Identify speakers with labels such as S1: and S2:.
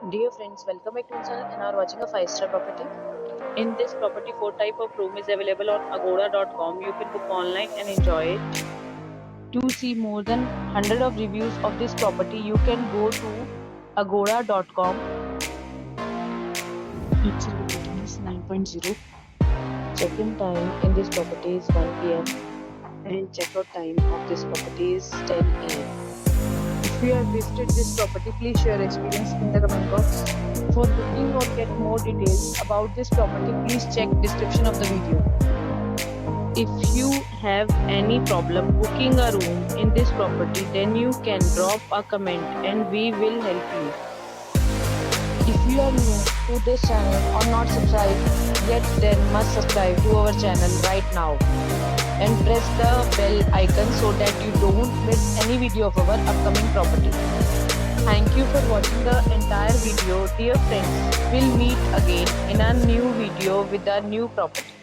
S1: Dear friends, welcome back to my channel and are watching a 5-star property. In this property, 4 type of room is available on agoda.com. You can book online and enjoy it. To see more than 100 of reviews of this property, you can go to agoda.com. Its rating is 9.0. Check-in time in this property is 1 p.m. and check-out time of this property is 10 a.m. If you have visited this property, please share your experience in the comment box. For booking or get more details about this property, please check description of the video. If you have any problem booking a room in this property, then you can drop a comment and we will help you. If you are new to this channel or not subscribed yet, then must subscribe to our channel right now and press the bell icon so that you don't miss any video of our upcoming property. Thank you for watching the entire video. Dear friends, we'll meet again in a new video with a new property.